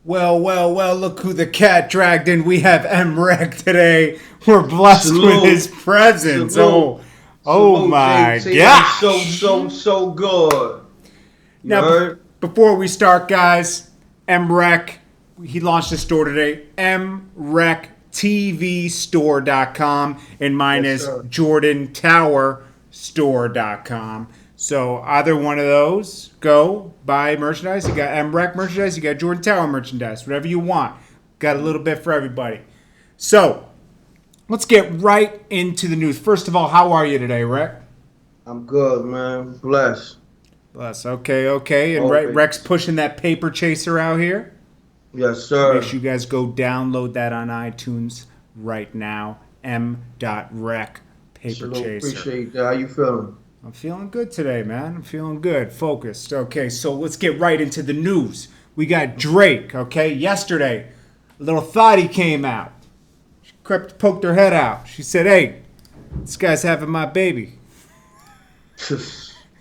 Well, look who the cat dragged in. We have M-Rec today. We're blessed with his presence. Salute. Oh my JT. gosh. So good. You Now, heard? before we start, guys, M-Rec, he launched a store today, mrectvstore.com, and mine Yes, is sir. jordantowerstore.com. So either one of those, go buy merchandise. You got M-Rec merchandise, you got Jordan Tower merchandise, whatever you want. Got a little bit for everybody. So let's get right into the news. First of all, how are you today, Rec? I'm good, man. Bless. Bless. Okay. And Okay. Rec's pushing that paper chaser out here. Yes, sir. Make sure you guys go download that on iTunes right now. M.Rec Paper Salute. Chaser. Appreciate that. How you feeling? I'm feeling good today, man. I'm feeling good. Focused. Okay, so let's get right into the news. We got Drake, okay? Yesterday, a little thotty came out. She poked her head out. She said, hey, this guy's having my baby.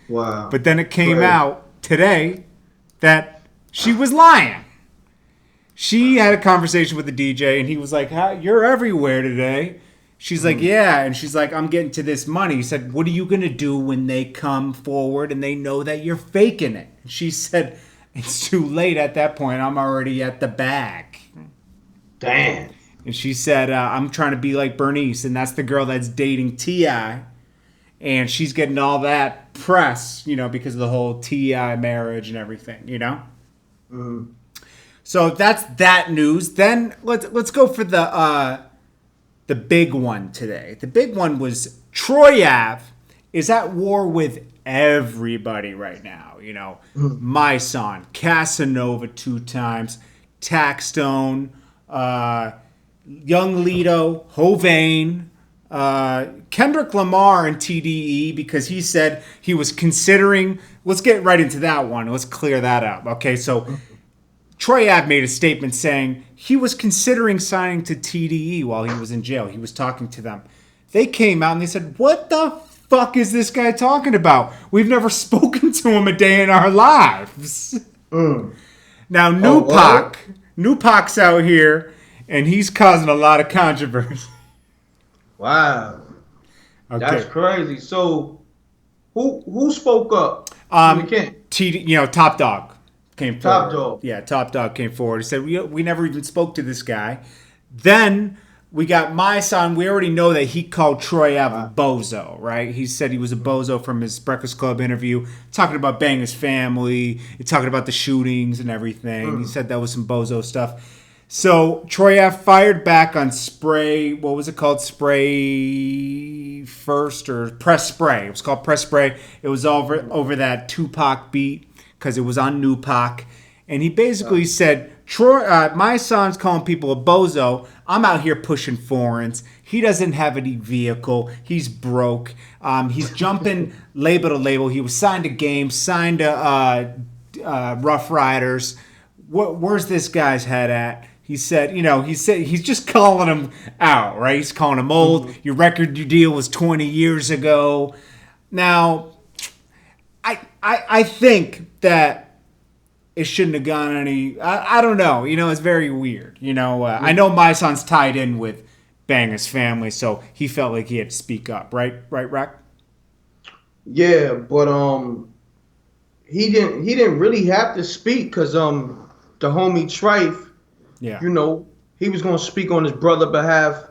Wow. But then it came Right. out today that she was lying. She had a conversation with the DJ, and he was like, you're everywhere today. She's like, yeah. And she's like, I'm getting to this money. He said, what are you going to do when they come forward and they know that you're faking it? And she said, it's too late at that point. I'm already at the bag. Damn. And she said, I'm trying to be like Bernice. And that's the girl that's dating T.I. And she's getting all that press, because of the whole T.I. marriage and everything, Mm. So that's that news. Then let's go for the big one today. The big one was Troy Ave is at war with everybody right now. Mysonne, Cananova 2 times, Taxstone, Young Lito, Hovain, Kendrick Lamar and TDE, because he said he was considering. Let's get right into that one. Let's clear that up. Okay, so Troy Ave made a statement saying he was considering signing to TDE while he was in jail. He was talking to them. They came out and they said, what the fuck is this guy talking about? We've never spoken to him a day in our lives. Now, Nupac's out here, and he's causing a lot of controversy. Wow. Okay. That's crazy. So, who spoke up? Top Dog came forward. Top Dog. Yeah, Top Dog came forward. He said, we never even spoke to this guy. Then we got Mysonne. We already know that he called Troy Ave a bozo, right? He said he was a bozo from his Breakfast Club interview, talking about banging his family, talking about the shootings and everything. He said that was some bozo stuff. So Troy Ave fired back on Spray. What was it called? Spray First or Press Spray? It was called Press Spray. It was over that Tupac beat because it was on Nupac. And he basically said, my son's calling people a bozo. I'm out here pushing foreigns. He doesn't have any vehicle. He's broke. He's jumping label to label. He was signed to Games, signed to Rough Riders. Where's this guy's head at? He said, he's just calling him out, right? He's calling him old. Your record deal was 20 years ago. Now, I think that it shouldn't have gone any. I don't know. It's very weird. I know my son's tied in with Banger's family, so he felt like he had to speak up, right? Right, Rack? Yeah, but he didn't really have to speak because the homie Trife. Yeah. He was going to speak on his brother's behalf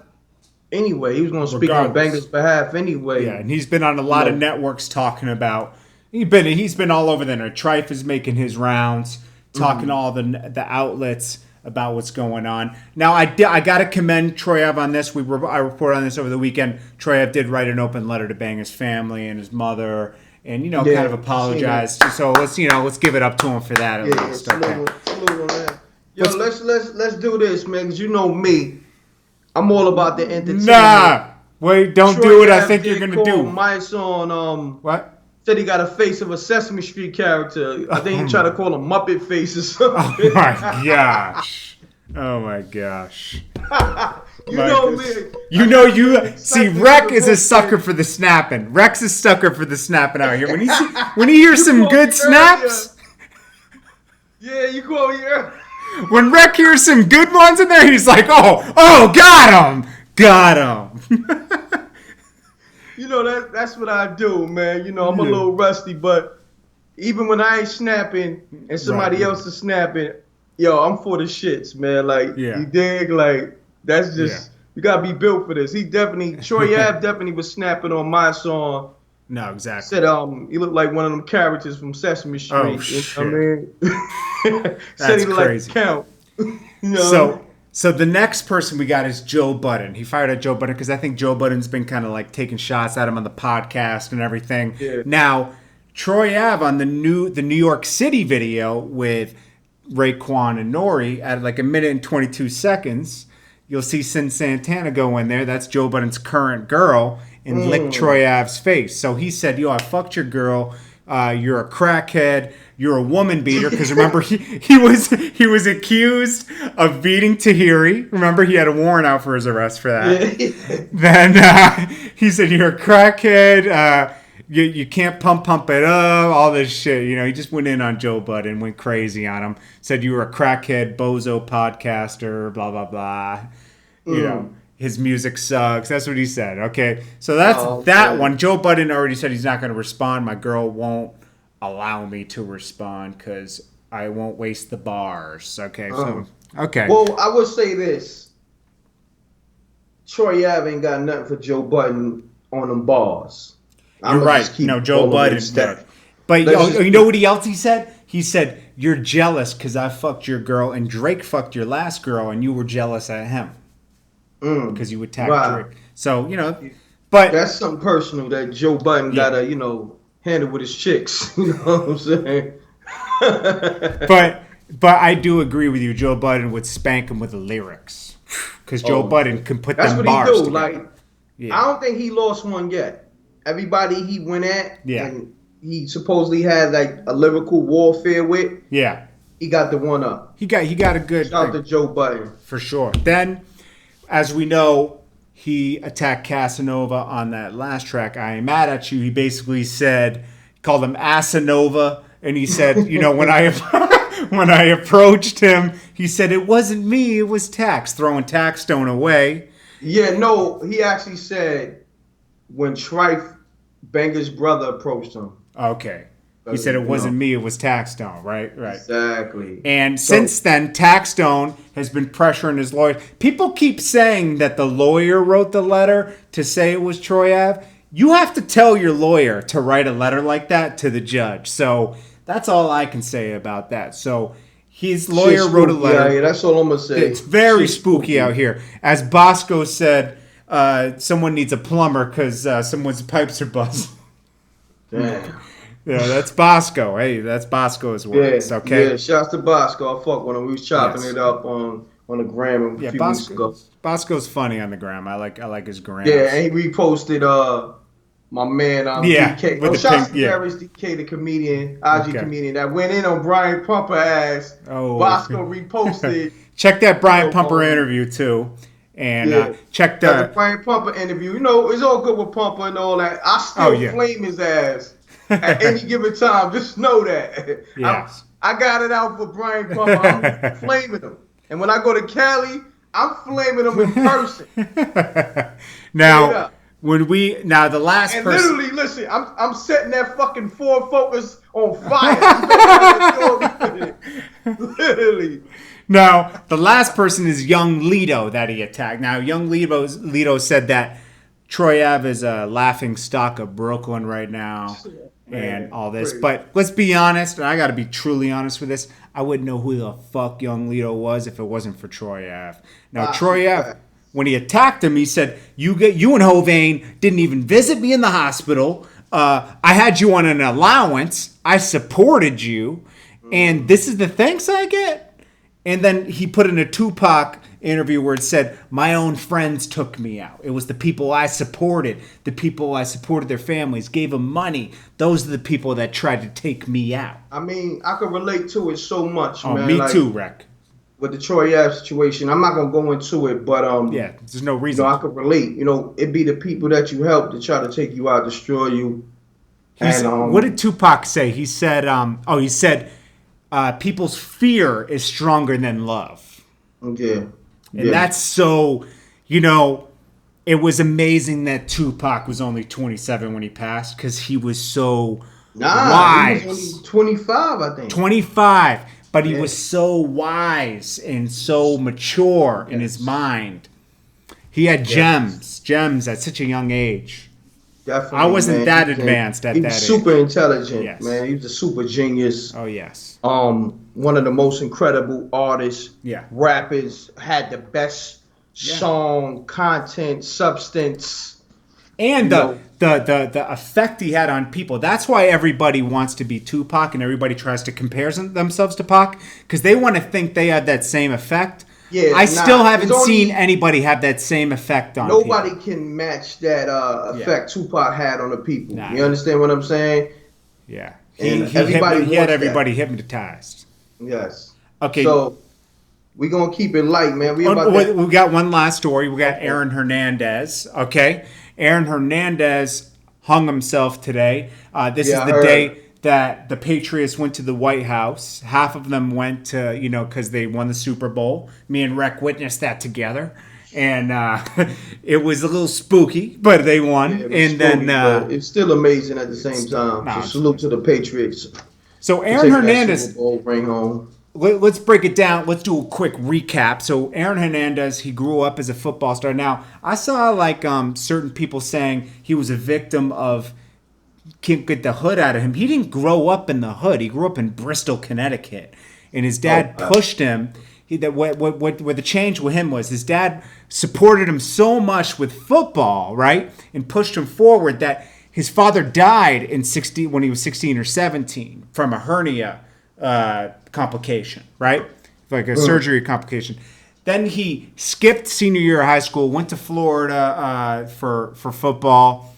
anyway. He was going to speak on Banger's behalf anyway. Yeah, and he's been on a lot of networks talking about. He's been all over the net. Trife is making his rounds, talking to all the outlets about what's going on. Now, I got to commend Troy Ave on this. I reported on this over the weekend. Troy Ave did write an open letter to Banger's family and his mother, and kind of apologized. So let's give it up to him for that at least. Salute on that. Yo, let's do this, man. Cause you know me, I'm all about the entertainment. Nah, wait, don't Troy do what I Ave think you're did gonna do. call Mysonne, What? Said he got a face of a Sesame Street character. I think he tried to call him Muppet Face or something. Oh my gosh! Oh my gosh! See, Rec is a sucker for the snapping. Rec's a sucker for the snapping out here. When he hears some good snaps. Yeah, you call me earlier. When Rec hears some good ones in there, he's like, oh, got him. You know, that's what I do, man. You know, I'm a little rusty, but even when I ain't snapping and somebody else is snapping, yo, I'm for the shits, man. Like, you dig? Like, that's just, you gotta be built for this. Troy Ave definitely was snapping on my song. No, exactly. Said, he looked like one of them characters from Sesame Street. Oh, shit. You know what I mean? That's he looked crazy. Like Count. You know? So the next person we got is Joe Budden. He fired at Joe Budden because I think Joe Budden's been kind of like taking shots at him on the podcast and everything. Yeah. Now, Troy Ave on the New York City video with Raekwon and Nori at like 1 minute and 22 seconds, you'll see Sin Santana go in there. That's Joe Budden's current girl and lick Troy Ave's face. So he said, yo, I fucked your girl. You're a crackhead. You're a woman beater. Because remember, he was accused of beating Tahiri. Remember, he had a warrant out for his arrest for that. Yeah. Then he said, you're a crackhead. You can't pump it up. All this shit. You know, he just went in on Joe Budden, went crazy on him. Said you were a crackhead, bozo podcaster, blah, blah, blah. You know. His music sucks. That's what he said. Okay. So that's that one. Joe Budden already said he's not going to respond. My girl won't allow me to respond because I won't waste the bars. Okay. So, okay. Well, I would say this. Troy Ave ain't got nothing for Joe Budden on them bars. You're right. No, Joe Budden. But you know what else he said? He said, you're jealous because I fucked your girl and Drake fucked your last girl and you were jealous at him. Because you attacked Drake. So, you know, but that's something personal that Joe Budden gotta, you know, handle with his chicks. You know what I'm saying? but I do agree with you. Joe Budden would spank him with the lyrics. Because Joe Budden can put them bars together. Like, I don't think he lost one yet. Everybody he went at and he supposedly had like a lyrical warfare with. Yeah. He got the one up. He got a good shout out to Joe Budden. For sure. Then as we know, he attacked Casanova on that last track, I Ain't Mad At You. He basically said, called him Asanova, and he said, you know, when I approached him, he said, it wasn't me, it was Tax, throwing Taxstone away. Yeah, no, he actually said when Trife, Banger's brother, approached him. Okay. He said it wasn't me, it was Taxstone, right? Exactly. And since then, Taxstone has been pressuring his lawyer. People keep saying that the lawyer wrote the letter to say it was Troy Ave. You have to tell your lawyer to write a letter like that to the judge. So that's all I can say about that. So his lawyer wrote a letter. Yeah, that's all I'm going to say. It's very spooky out here. As Bosco said, someone needs a plumber because someone's pipes are busted. Damn. Yeah, that's Bosco. Hey, that's Bosco's words. Okay. Yeah, shouts to Bosco. I fuck when we was chopping it up on the gram a few weeks ago. Bosco's funny on the gram. I like his gram. Yeah, and he reposted my man DK. With shouts to Darius DK, the comedian, IG comedian that went in on Brian Pumper ass. Bosco reposted. Check that Brian Pumper interview too. And check the Brian Pumper interview. You know, it's all good with Pumper and all that. I still flame his ass. At any given time, just know that. Yes. I got it out for Brian Pumper. I'm flaming him. And when I go to Cali, I'm flaming him in person. Now, the last and person... literally, listen, I'm setting that fucking Ford Focus on fire. Literally. Now, the last person is young Lito that he attacked. Now, young Lito said that Troy Ave is a laughing stock of Brooklyn right now. And all this. But let's be honest, and I got to be truly honest with this, I wouldn't know who the fuck Young Lito was if it wasn't for Troy Ave. Now, Troy Ave, when he attacked him, he said, you and Hovain didn't even visit me in the hospital. I had you on an allowance. I supported you. And this is the thanks I get? And then he put in a Tupac interview where it said, my own friends took me out. It was the people I supported. The people I supported their families, gave them money. Those are the people that tried to take me out. I mean, I can relate to it so much, man. Me too, Rec. With the Troy Ave situation, I'm not going to go into it, but there's no reason. I could relate. You know, it'd be the people that you help to try to take you out, destroy you. What did Tupac say? He said, people's fear is stronger than love. Yeah. And that's so, it was amazing that Tupac was only 27 when he passed because he was so wise. He was only 25, I think. 25, but he was so wise and so mature in his mind. He had gems at such a young age. Definitely, I wasn't that advanced at that age. He was super intelligent, Yes. man. He was a super genius. Oh, yes. One of the most incredible artists. Yeah. Rappers, had the best song, content, substance. And the effect he had on people. That's why everybody wants to be Tupac and everybody tries to compare themselves to Pac, because they want to think they have that same effect. Yeah, I still haven't seen anybody have that same effect on people. Nobody can match that effect Tupac had on the people. Nah. You understand what I'm saying? Yeah. He had everybody hypnotized. Yes. Okay. So we're going to keep it light, man. We got one last story. We got Aaron Hernandez. Okay. Aaron Hernandez hung himself today. This is the day that the Patriots went to the White House. Half of them went to, because they won the Super Bowl. Me and Rec witnessed that together. And it was a little spooky, but they won. But it's still amazing at the same time. So salute to the Patriots. So Aaron Hernandez, Super Bowl ring home. Let's break it down. Let's do a quick recap. So Aaron Hernandez, he grew up as a football star. Now, I saw certain people saying he was a victim of can't get the hood out of him. He didn't grow up in the hood. He grew up in Bristol, Connecticut. And his dad pushed him. What the change with him was his dad supported him so much with football, right? And pushed him forward that his father died when he was 16 or 17 from a hernia complication, right? Like a surgery complication. Then he skipped senior year of high school, went to Florida for football,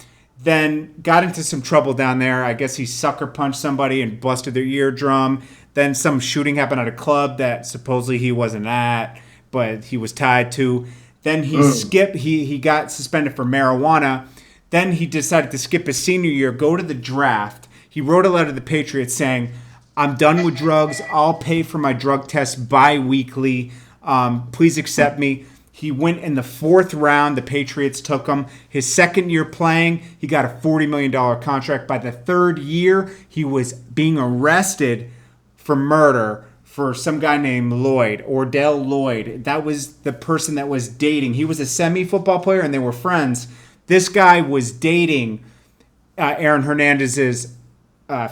then got into some trouble down there. I guess he sucker punched somebody and busted their eardrum. Then some shooting happened at a club that supposedly he wasn't at, but he was tied to. Then he got suspended for marijuana. Then he decided to skip his senior year, go to the draft. He wrote a letter to the Patriots saying, I'm done with drugs. I'll pay for my drug tests bi-weekly. Please accept me. He went in the 4th round. The Patriots took him. His second year playing, he got a $40 million contract. By the 3rd year, he was being arrested for murder for some guy named Ordell Lloyd. That was the person that was dating. He was a semi-football player, and they were friends. This guy was dating Aaron Hernandez's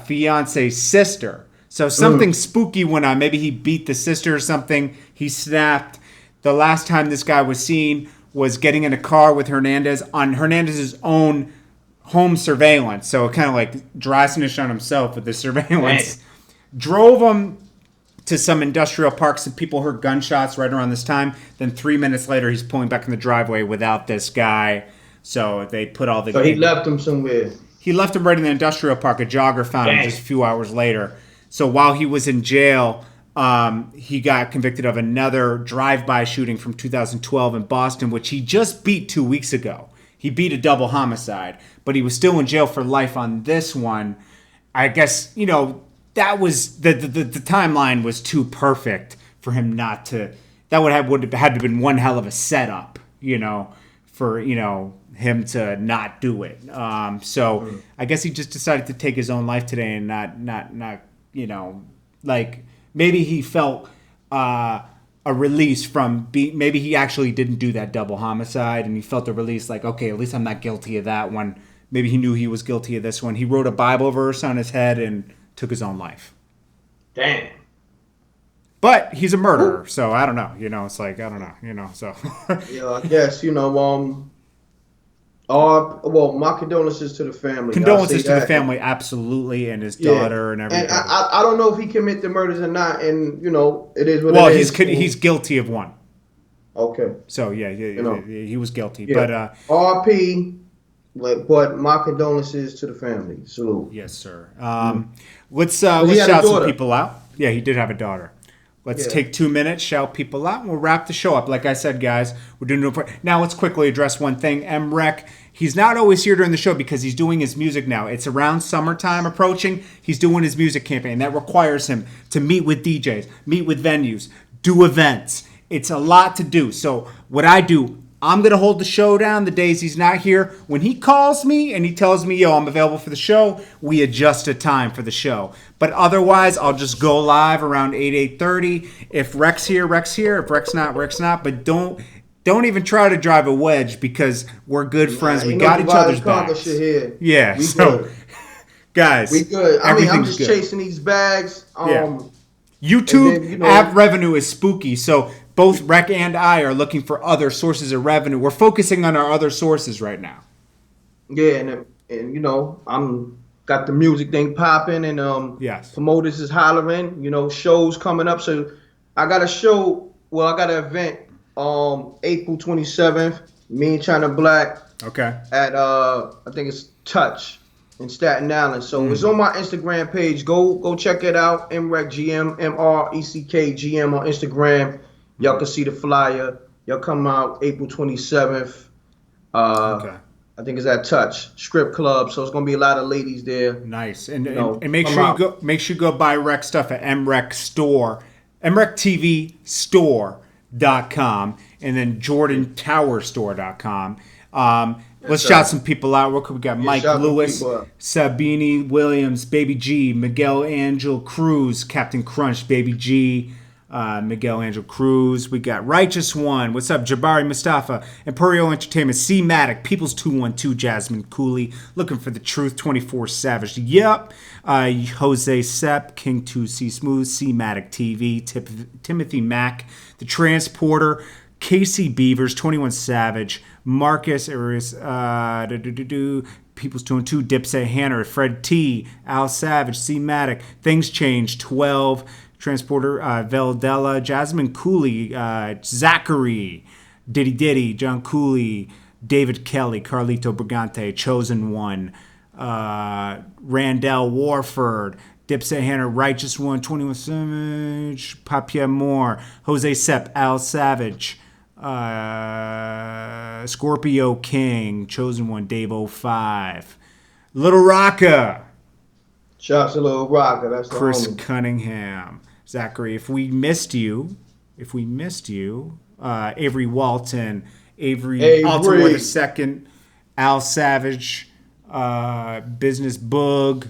fiance's sister. So something spooky went on. Maybe he beat the sister or something. He snapped. The last time this guy was seen was getting in a car with Hernandez on Hernandez's own home surveillance. So it kind of like dry snitched on himself with the surveillance. Man. Drove him to some industrial parks and people heard gunshots right around this time. Then 3 minutes later, he's pulling back in the driveway without this guy. So they put all the... So he left him somewhere. He left him right in the industrial park. A jogger found him just a few hours later. So while he was in jail, he got convicted of another drive-by shooting from 2012 in Boston, which he just beat 2 weeks ago. He beat a double homicide, but he was still in jail for life on this one. I guess, that was the timeline was too perfect for him not to. That would have had to been one hell of a setup, for him to not do it. So I guess he just decided to take his own life today and not like maybe he felt a release from maybe he actually didn't do that double homicide and he felt a release like, okay, at least I'm not guilty of that one. Maybe he knew he was guilty of this one. He wrote a Bible verse on his head and took his own life. Damn. But he's a murderer, so I don't know. It's like, I don't know, so. Yeah, I guess, my condolences to the family. Condolences to the family, absolutely, and his daughter and everything. And I don't know if he committed the murders or not, and, it is what it is. Well, he's guilty of one. Okay. So, he was guilty. Yeah. But R.P., but my condolences to the family. Salute. Yes, sir. Let's shout some people out. Yeah, he did have a daughter. Let's take 2 minutes, shout people out, and we'll wrap the show up. Like I said, guys, we're doing it. Now, let's quickly address one thing. MREC, he's not always here during the show because he's doing his music now. It's around summertime approaching. He's doing his music campaign. That requires him to meet with DJs, meet with venues, do events. It's a lot to do. So what I do, I'm going to hold the show down the days he's not here. When he calls me and he tells me, yo, I'm available for the show, we adjust a time for the show. But otherwise, I'll just go live around 8:30. If Rec's here, Rec's here. If Rec's not, Rec's not. But don't even try to drive a wedge because we're good friends. We got each other's backs. Yeah, we so, good. Guys. We good. I mean, I'm just good. chasing these bags. YouTube ad revenue is spooky, so both Rec and I are looking for other sources of revenue. We're focusing on our other sources right now. Yeah, and I'm got the music thing popping, and promoters is hollering. Shows coming up. So I got a show. Well, I got an event. April 27th. Me and China Black. Okay. At I think it's Touch in Staten Island. So it's on my Instagram page. Go check it out. MRECGM, MRECKGM on Instagram. Y'all can see the flyer. Y'all come out April 27th. I think it's at Touch Strip Club. So it's gonna be a lot of ladies there. Nice. And make sure you go buy Rec stuff at MREC Store, MRECTVstore.com, and then jordantowerstore.com. Let's shout some people out real quick. We got Mike Lewis, Sabini Williams, Baby G, Miguel Angel Cruz, Captain Crunch, Baby G, Miguel Angel Cruz. We got Righteous One. What's up? Jabari Mustafa, Imperial Entertainment, C-Matic, People's 212, Jasmine Cooley, Looking for the Truth, 24 Savage. Yep. Jose Sepp, King 2C Smooth, C-Matic TV, Timothy Mack, The Transporter, Casey Beavers, 21 Savage, Marcus Arias, People's 212, Dipset Hanner, Fred T, Al Savage, C-Matic, Things Change, 12, Transporter, Veldella, Jasmine Cooley, Zachary, Diddy, John Cooley, David Kelly, Carlito Brigante, Chosen One, Randall Warford, Dipset Hanner, Righteous One, 21 Savage, Papier Moore, Jose Sepp, Al Savage, Scorpio King, Chosen One, Dave 05, Little Rocka. Shouts to Little Rocka. That's the Chris homie. Cunningham, Zachary. If we missed you, Avery Walton, Avery Alton II, Al Savage, Business Boog.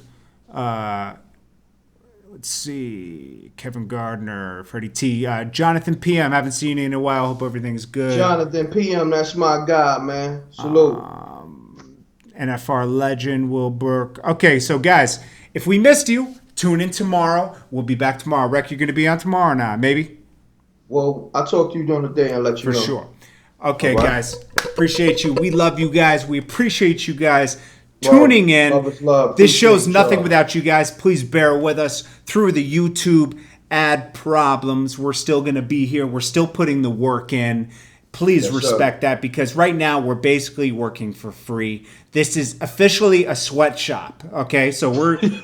Let's see, Kevin Gardner, Freddie T, Jonathan PM. Haven't seen you in a while. Hope everything's good. Jonathan PM, that's my guy, man. Salute. NFR legend Will Burke. Okay, so guys, if we missed you, tune in tomorrow. We'll be back tomorrow. Rec, you're going to be on tomorrow now, maybe? Well, I'll talk to you during the day and let you know. For sure. Okay, guys. Appreciate you. We love you guys. We appreciate you guys tuning in. Love is love. This show's nothing without you guys. Please bear with us through the YouTube ad problems. We're still going to be here. We're still putting the work in. Please respect that, because right now we're basically working for free. This is officially a sweatshop, okay? So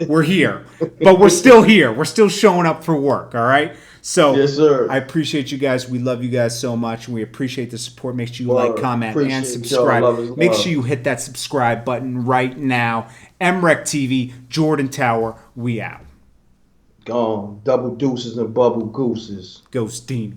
we're here, but we're still here. We're still showing up for work, all right? So yes, sir. I appreciate you guys. We love you guys so much, and we appreciate the support. Make sure you like, comment, and subscribe. Make sure you hit that subscribe button right now. MREC TV, Jordan Tower, we out. Gone. Double deuces and bubble gooses. Ghostini.